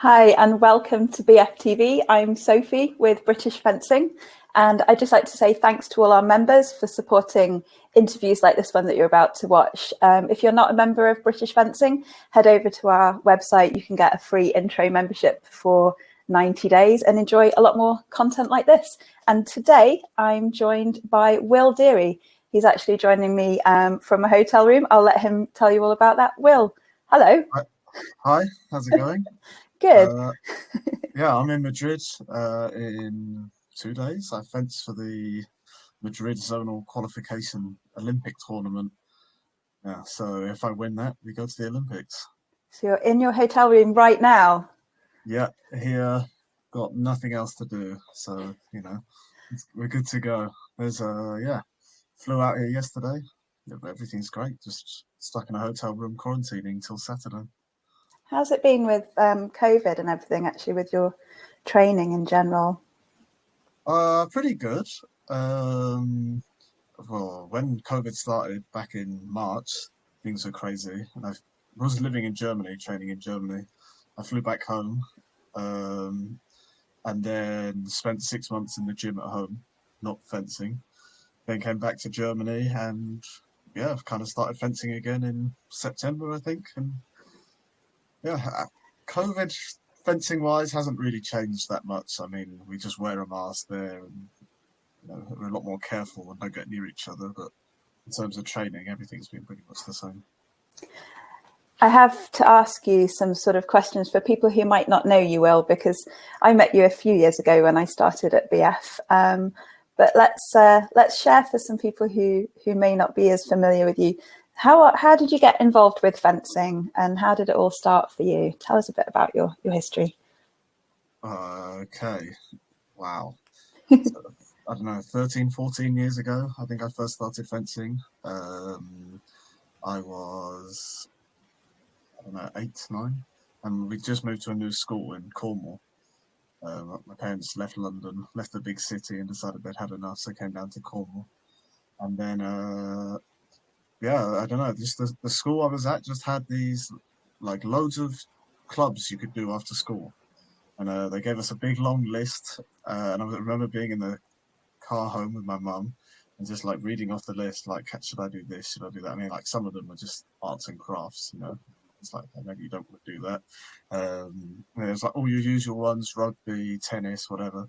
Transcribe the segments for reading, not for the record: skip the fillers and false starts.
Hi and welcome to BFTV. I'm Sophie with British Fencing, and I'd just like to say thanks to all our members for supporting interviews like this one that you're about to watch. If you're not a member of British Fencing, head over to our website. You can get a free intro membership for 90 days and enjoy a lot more content like this. And today I'm joined by Will Deary. He's actually joining me from a hotel room. I'll let him tell you all about that. Will, hello. Hi, how's it going? Good. Yeah, I'm in Madrid in 2 days. I fence for the Madrid Zonal Qualification Olympic tournament. Yeah, so if I win that, we go to the Olympics. So you're in your hotel room right now? Yeah, here, got nothing else to do. So, we're good to go. Flew out here yesterday. Yeah, but everything's great. Just stuck in a hotel room quarantining till Saturday. How's it been with COVID and everything, actually, with your training in general? Pretty good. Well, when COVID started back in March, things were crazy. And I was living in Germany, training in Germany. I flew back home, and then spent 6 months in the gym at home, not fencing. Then came back to Germany and yeah, I've kind of started fencing again in September, I think. And yeah, COVID fencing wise hasn't really changed that much. I mean, we just wear a mask there and we're a lot more careful and don't get near each other. But in terms of training, everything's been pretty much the same. I have to ask you some sort of questions for people who might not know you, Will, because I met you a few years ago when I started at BF. But let's share for some people who may not be as familiar with you. How did you get involved with fencing, and how did it all start for you? Tell us a bit about your history. Okay, wow. So, I don't know, 13, 14 years ago, I think I first started fencing. I was, I don't know, 8, 9, and we just moved to a new school in Cornwall. My parents left London, left the big city, and decided they'd had enough, so came down to Cornwall. And then, yeah, I don't know, just the school I was at just had these, like, loads of clubs you could do after school. And they gave us a big long list, and I remember being in the car home with my mum and just like reading off the list, like, should I do this? Should I do that? I mean, like, some of them were just arts and crafts, It's like, oh, maybe you don't want to do that. There's like all your usual ones, rugby, tennis, whatever. And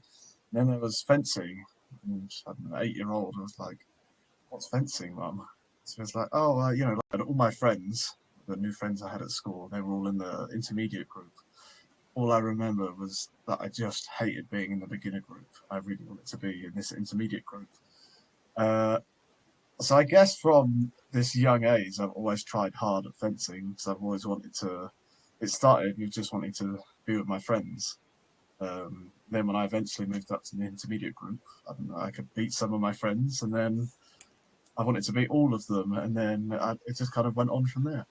then there was fencing. And I'm an 8-year-old. I was like, what's fencing, mum? So it's like, oh, like all my friends, the new friends I had at school, they were all in the intermediate group. All I remember was that I just hated being in the beginner group. I really wanted to be in this intermediate group. So I guess from this young age, I've always tried hard at fencing because I've always wanted to. It started with just wanting to be with my friends. Then when I eventually moved up to the intermediate group, I could beat some of my friends, and then I wanted to beat all of them, and then it just kind of went on from there.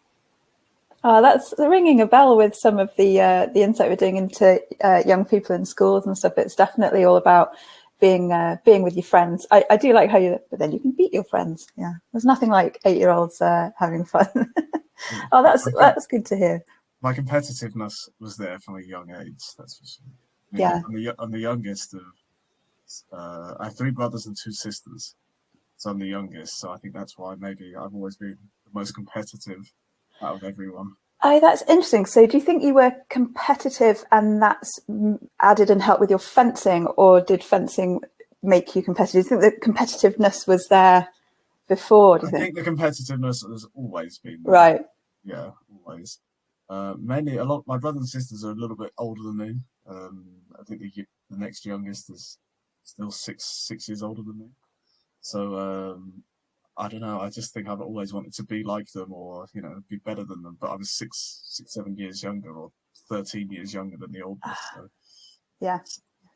Oh, that's ringing a bell with some of the insight we're doing into young people in schools and stuff. It's definitely all about being with your friends. I do like but then you can beat your friends. Yeah, there's nothing like 8-year-olds having fun. Oh, that's good to hear. My competitiveness was there from a young age. That's for sure. I mean, Yeah, I'm the youngest of. I have 3 brothers and 2 sisters, so I'm the youngest. So I think that's why maybe I've always been the most competitive out of everyone. Oh, that's interesting. So do you think you were competitive and that's added and helped with your fencing, or did fencing make you competitive? Do you think the competitiveness was there before, do you think? I think the competitiveness has always been there. Right. Yeah, always. Mainly, my brothers and sisters are a little bit older than me. I think the next youngest is still six years older than me. So I don't know. I just think I've always wanted to be like them, or be better than them. But I was 7 years younger, or 13 years younger than the oldest. So. Yeah.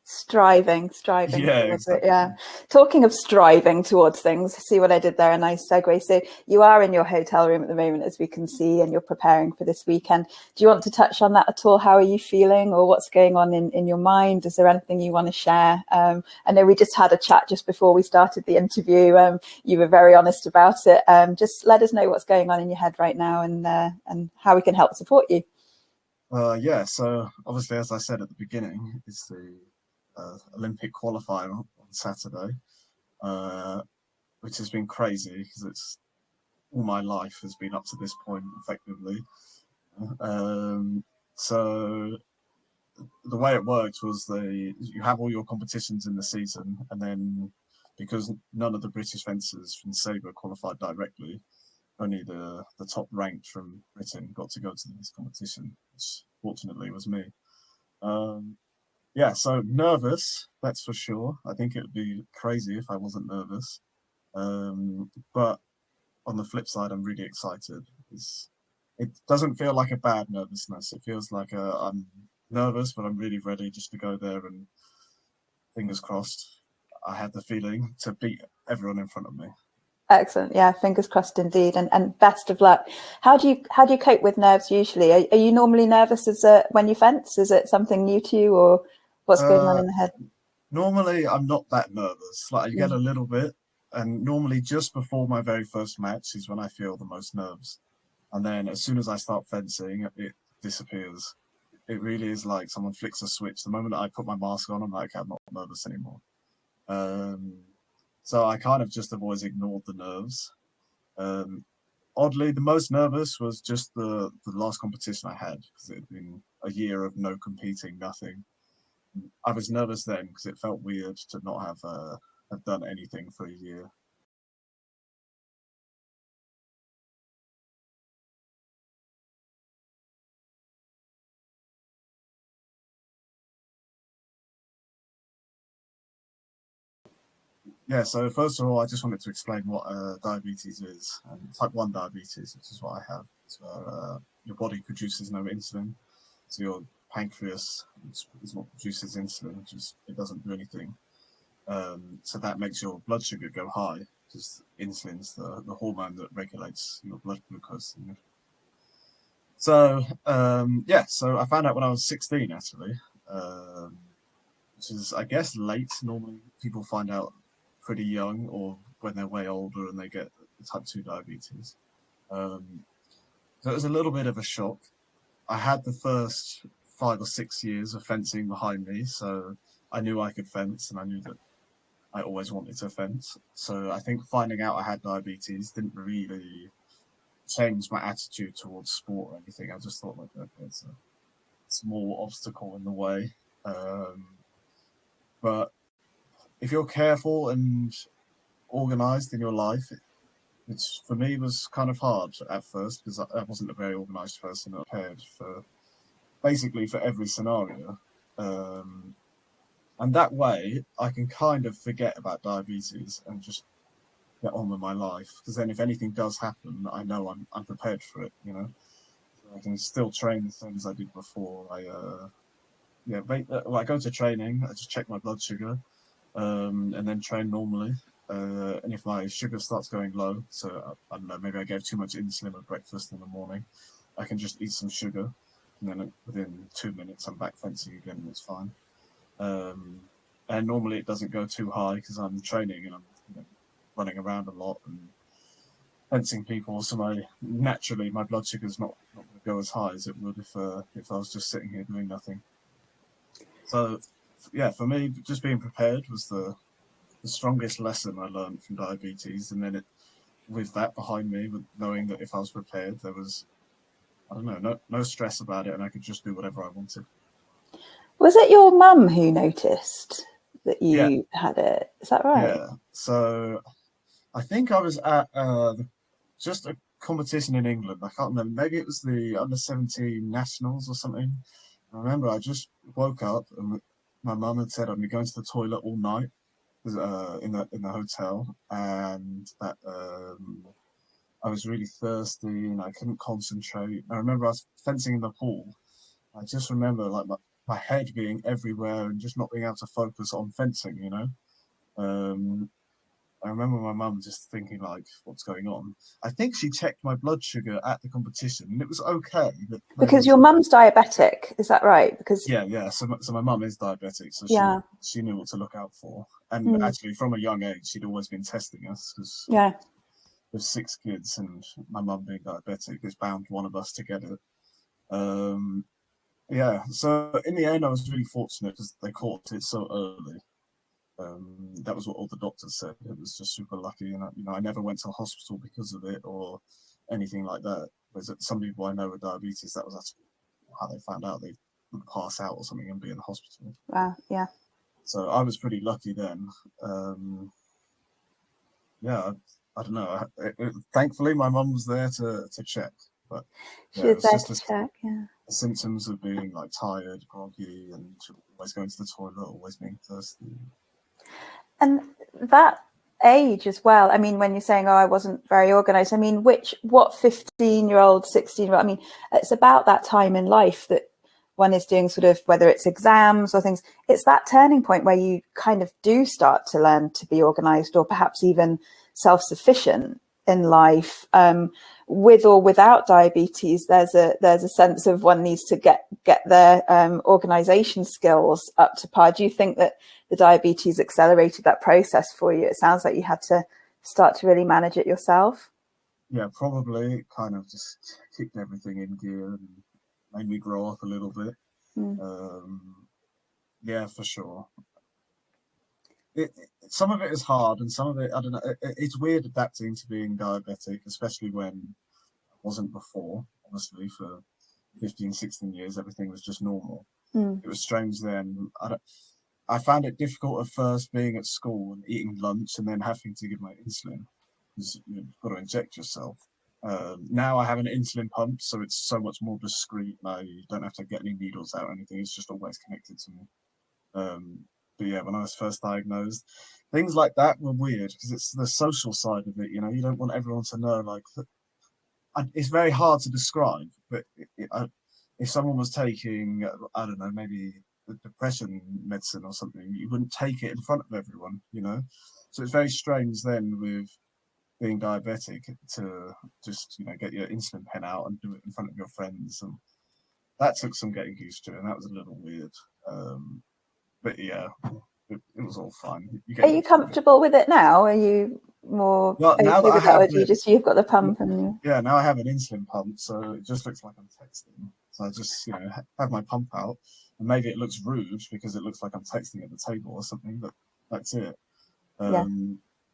Striving Yeah, towards exactly. it. Yeah. Talking of striving towards things, see what I did there? A nice segue. So you are in your hotel room at the moment, as we can see, and you're preparing for this weekend. Do you want to touch on that at all? How are you feeling, or what's going on in your mind? Is there anything you want to share? I know we just had a chat just before we started the interview. You were very honest about it. Just let us know what's going on in your head right now, and how we can help support you. Yeah, so obviously, as I said at the beginning, it's the Olympic qualifier on Saturday, uh, which has been crazy because it's all my life has been up to this point effectively. Um, so the way it worked was you have all your competitions in the season, and then because none of the British fencers from Sabre qualified directly, only the top ranked from Britain got to go to this competition, which fortunately was me. Um, yeah, so nervous, that's for sure. I think it would be crazy if I wasn't nervous. But on the flip side, I'm really excited. It doesn't feel like a bad nervousness. It feels like I'm nervous, but I'm really ready just to go there and fingers crossed. I had the feeling to beat everyone in front of me. Excellent. Yeah, fingers crossed indeed, and best of luck. How do you cope with nerves usually? Are you normally nervous when you fence? Is it something new to you, or what's going on Uh, in the head? Normally, I'm not that nervous. Like I get Mm. a little bit, and normally just before my very first match is when I feel the most nerves. And then as soon as I start fencing, it disappears. It really is like someone flicks a switch. The moment I put my mask on, I'm like, I'm not nervous anymore. Um, so I kind of just have always ignored the nerves. Um, Oddly, the most nervous was just the last competition I had because it had been a year of no competing, nothing. I was nervous then because it felt weird to not have done anything for a year. Yeah, so first of all, I just wanted to explain what diabetes is. Type 1 diabetes, which is what I have. It's where your body produces no insulin. So your pancreas is what produces insulin, just it doesn't do anything. So that makes your blood sugar go high, because insulin's the hormone that regulates your blood glucose. So, yeah, so I found out when I was 16, actually, um, which is, I guess, late. Normally, people find out pretty young or when they're way older and they get type 2 diabetes. Um, so it was a little bit of a shock. I had the first 5 or 6 years of fencing behind me, so I knew I could fence and I knew that I always wanted to fence. So I think finding out I had diabetes didn't really change my attitude towards sport or anything. I just thought, like, okay, it's a small obstacle in the way. Um, but if you're careful and organized in your life, which for me was kind of hard at first because I wasn't a very organized person, prepared for basically for every scenario. Um, and that way, I can kind of forget about diabetes and just get on with my life. Because then, if anything does happen, I know I'm prepared for it. So I can still train the same as I did before. I go to training. I just check my blood sugar, and then train normally. And if my sugar starts going low, so I don't know, maybe I gave too much insulin at breakfast in the morning, I can just eat some sugar, and then within 2 minutes I'm back fencing again, and it's fine. Um, and normally it doesn't go too high because I'm training and I'm running around a lot and fencing people, so naturally my blood sugar's not going to go as high as it would if I was just sitting here doing nothing. So yeah, for me, just being prepared was the strongest lesson I learned from diabetes, and then with that behind me, with knowing that if I was prepared, there was I don't know, no stress about it, and I could just do whatever I wanted. Was it your mum who noticed that Yeah, you had it? Is that right? yeah. So I think I was at just a competition in England. I can't remember. Maybe it was the under-17 nationals or something. I remember I just woke up and my mum had said I'd be going to the toilet all night in the hotel, and that I was really thirsty and I couldn't concentrate. I remember I was fencing in the pool. I just remember like my head being everywhere and just not being able to focus on fencing. Um, I remember my mum just thinking like, "What's going on?" I think she checked my blood sugar at the competition, and it was okay. But there Because was, your mum's diabetic, is that right? Because yeah. So my mum is diabetic, so yeah, she knew what to look out for. And mm, actually, from a young age, she'd always been testing us because yeah. with 6 kids and my mum being diabetic, it's bound one of us to get it. Um, Yeah, so in the end, I was really fortunate because they caught it so early. That was what all the doctors said. It was just super lucky, and I never went to a hospital because of it or anything like that. Whereas some people I know with diabetes, that was actually how they found out they would pass out or something and be in the hospital. Wow, yeah. So I was pretty lucky then. Yeah, I don't know. Thankfully, my mum was there to check, but She yeah, it was was there just to check, yeah. the symptoms of being like tired, groggy, and always going to the toilet, always being thirsty. And that age as well, I mean, when you're saying, oh, I wasn't very organized, I mean, what 15-year-old, 16-year-old, I mean, it's about that time in life that one is doing sort of, whether it's exams or things, it's that turning point where you kind of do start to learn to be organized or perhaps even self-sufficient in life. With or without diabetes, there's a sense of one needs to get their organization skills up to par. Do you think that the diabetes accelerated that process for you? It sounds like you had to start to really manage it yourself. Yeah, probably kind of just kicked everything in gear and made me grow up a little bit. Yeah, for sure. Some of it is hard, and some of it, I don't know. It's weird adapting to being diabetic, especially when I wasn't before. Obviously, for 15, 16 years, everything was just normal. It was strange then. I found it difficult at first being at school and eating lunch and then having to give my insulin because you've got to inject yourself. Now I have an insulin pump, so it's so much more discreet. And I don't have to get any needles out or anything. It's just always connected to me. But yeah, when I was first diagnosed, things like that were weird because it's the social side of it. You don't want everyone to know. Like, it's very hard to describe. But if someone was taking, I don't know, maybe the depression medicine or something, you wouldn't take it in front of everyone. So it's very strange then with being diabetic to just get your insulin pen out and do it in front of your friends, and that took some getting used to, and that was a little weird. But yeah, it was all fine. You Are get you used to it. comfortable with it now? Are you more Well, okay now that I with it, have or do you just, you've got the pump and yeah, now I have an insulin pump, so it just looks like I'm texting. So I just have my pump out, and maybe it looks rude because it looks like I'm texting at the table or something, but that's it. yeah,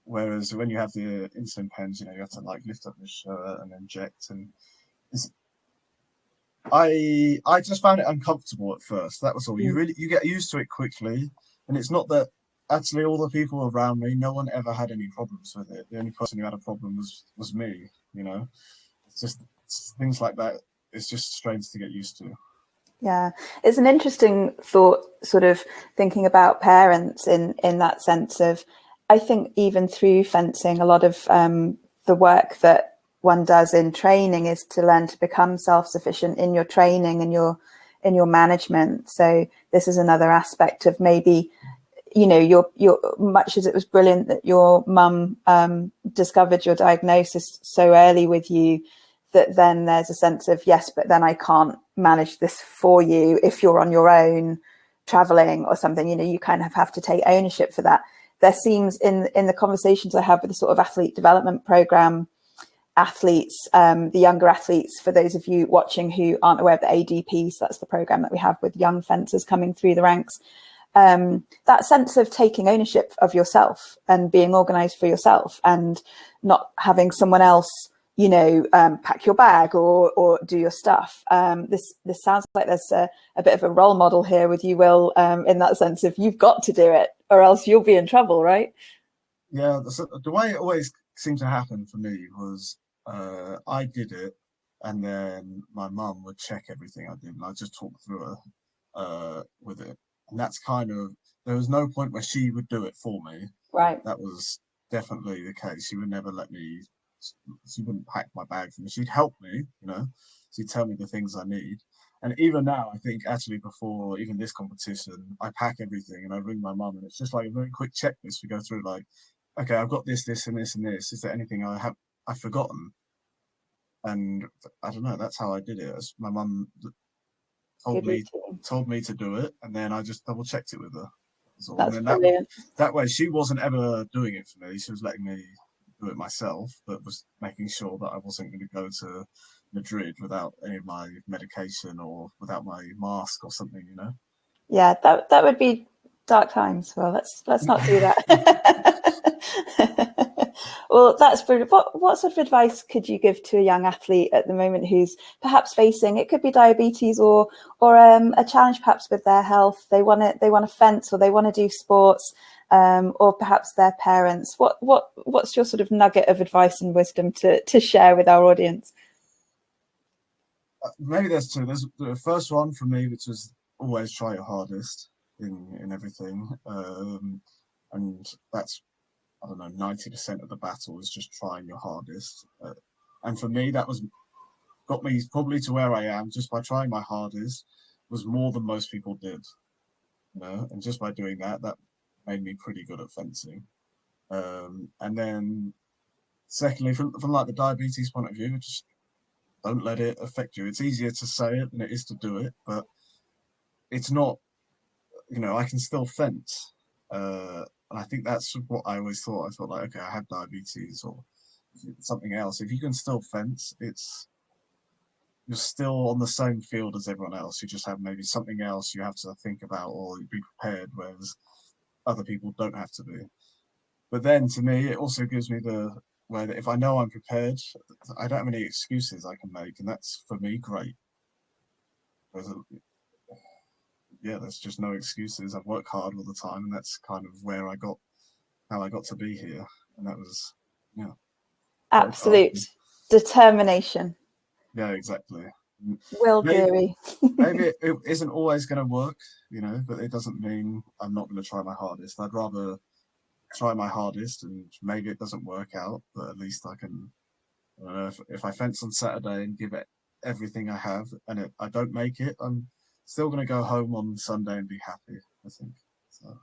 Whereas when you have the insulin pens, you have to like lift up your shirt and inject, and it's, I just found it uncomfortable at first. That was all. You get used to it quickly, and it's not that actually all the people around me, no one ever had any problems with it. The only person who had a problem was me. It's just things like that. It's just strange to get used to. yeah. It's an interesting thought, sort of thinking about parents in that sense of, I think even through fencing, a lot of the work that one does in training is to learn to become self-sufficient in your training and in your management. So this is another aspect of maybe, your much as it was brilliant that your mum discovered your diagnosis so early with you, that then there's a sense of, yes, but then I can't manage this for you if you're on your own traveling or something. You kind of have to take ownership for that. There seems in the conversations I have with the sort of athlete development program athletes, the younger athletes, for those of you watching who aren't aware of the ADP, so that's the program that we have with young fencers coming through the ranks, that sense of taking ownership of yourself and being organized for yourself and not having someone else pack your bag or do your stuff. This sounds like there's a bit of a role model here with you, Will, in that sense of you've got to do it or else you'll be in trouble, right? Yeah, the way it always seemed to happen for me was I did it, and then my mum would check everything I did, and I'd just talk through her with it. And that's kind of, there was no point where she would do it for me. Right. That was definitely the case. She would never let me, she wouldn't pack my bag for me. She'd help me. She'd tell me the things I need. And even now, I think actually before even this competition, I pack everything and I ring my mum, and it's just like a very quick checklist. We go through like, okay, I've got this, this, and this, and this. Is there anything I've forgotten? And I don't know. That's how I did it. My mum told Good me routine. told me to do it, and then I just double checked it with her. And That's then brilliant. that way, she wasn't ever doing it for me. She was letting me do it myself, but was making sure that I wasn't going to go to Madrid without any of my medication or without my mask or something, you know. Yeah, that would be dark times. Well, let's not do that. Well, that's brilliant. What sort of advice could you give to a young athlete at the moment who's perhaps facing, it could be diabetes or a challenge perhaps with their health? They want to fence, or they want to do sports, or perhaps their parents. What's your sort of nugget of advice and wisdom to share with our audience? Maybe there's two. There's the first one for me, which was always try your hardest in everything, and that's, I don't know, 90% of the battle is just trying your hardest. And for me, that got me probably to where I am just by trying my hardest, was more than most people did, you know. And just by doing that, that made me pretty good at fencing. And then secondly, from like the diabetes point of view, just don't let it affect you. It's easier to say it than it is to do it, but it's not, you know, I can still fence. And I think that's what I always thought. I thought like, okay, I have diabetes or something else. If you can still fence, you're still on the same field as everyone else. You just have maybe something else you have to think about or be prepared, whereas other people don't have to be. But then to me, it also gives me where if I know I'm prepared, I don't have any excuses I can make, and that's for me great. Yeah, there's just no excuses. I've worked hard all the time, and that's kind of how I got to be here, and that was, yeah, Absolute determination. Yeah, exactly. Will Deary. Maybe it isn't always going to work, you know, but it doesn't mean I'm not going to try my hardest. I'd rather try my hardest, and maybe it doesn't work out, but at least I can. If I fence on Saturday and give it everything I have, and I don't make it, I'm still going to go home on Sunday and be happy, I think. So.